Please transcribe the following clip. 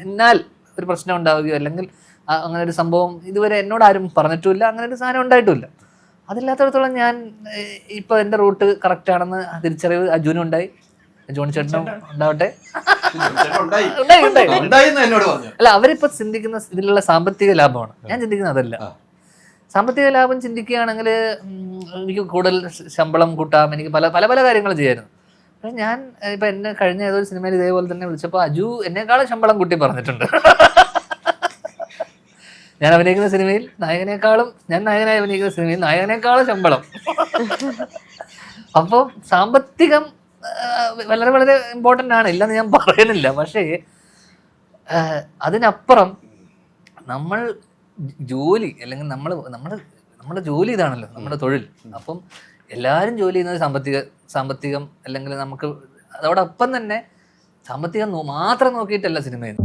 എന്നാൽ ഒരു പ്രശ്നം ഉണ്ടാവുകയോ അല്ലെങ്കിൽ അങ്ങനെ ഒരു സംഭവം ഇതുവരെ എന്നോട് ആരും പറഞ്ഞിട്ടുമില്ല, അങ്ങനെ ഒരു സാധനം ഉണ്ടായിട്ടുമില്ല. അതില്ലാത്തടത്തോളം ഞാൻ ഇപ്പൊ എന്റെ റൂട്ട് കറക്റ്റ് ആണെന്ന് തിരിച്ചറിവ് അജുനും ഉണ്ടായി, ജോണി ചേട്ടനും ഉണ്ടാവട്ടെ. അല്ല, അവരിപ്പോ ചിന്തിക്കുന്ന ഇതിലുള്ള സാമ്പത്തിക ലാഭമാണ്, ഞാൻ ചിന്തിക്കുന്നത് അതല്ല. സാമ്പത്തിക ലാഭം ചിന്തിക്കുകയാണെങ്കിൽ എനിക്ക് കൂടുതൽ ശമ്പളം കൂട്ടാം, എനിക്ക് പല പല പല കാര്യങ്ങൾ ചെയ്യായിരുന്നു. പക്ഷെ ഞാൻ ഇപ്പൊ എന്നെ കഴിഞ്ഞ ഏതൊരു സിനിമയിൽ ഇതേപോലെ തന്നെ വിളിച്ചപ്പോൾ അജു എന്നെക്കാളും ശമ്പളം കൂട്ടി പറഞ്ഞിട്ടുണ്ട്. ഞാൻ അഭിനയിക്കുന്ന സിനിമയിൽ നായകനേക്കാളും, ഞാൻ നായകനായി അഭിനയിക്കുന്ന സിനിമയിൽ നായകനേക്കാളും ശമ്പളം. അപ്പോൾ സാമ്പത്തികം വളരെ വളരെ ഇമ്പോർട്ടൻ്റ് ആണ്, ഇല്ലെന്ന് ഞാൻ പറയുന്നില്ല. പക്ഷേ അതിനപ്പുറം നമ്മൾ ജോലി, അല്ലെങ്കിൽ നമ്മുടെ ജോലി ഇതാണല്ലോ, നമ്മുടെ തൊഴിൽ. അപ്പം എല്ലാവരും ജോലി ചെയ്യുന്നത് സാമ്പത്തികം അല്ലെങ്കിൽ നമുക്ക് അതോടൊപ്പം തന്നെ സാമ്പത്തികം മാത്രം നോക്കിയിട്ടല്ല സിനിമയിൽ.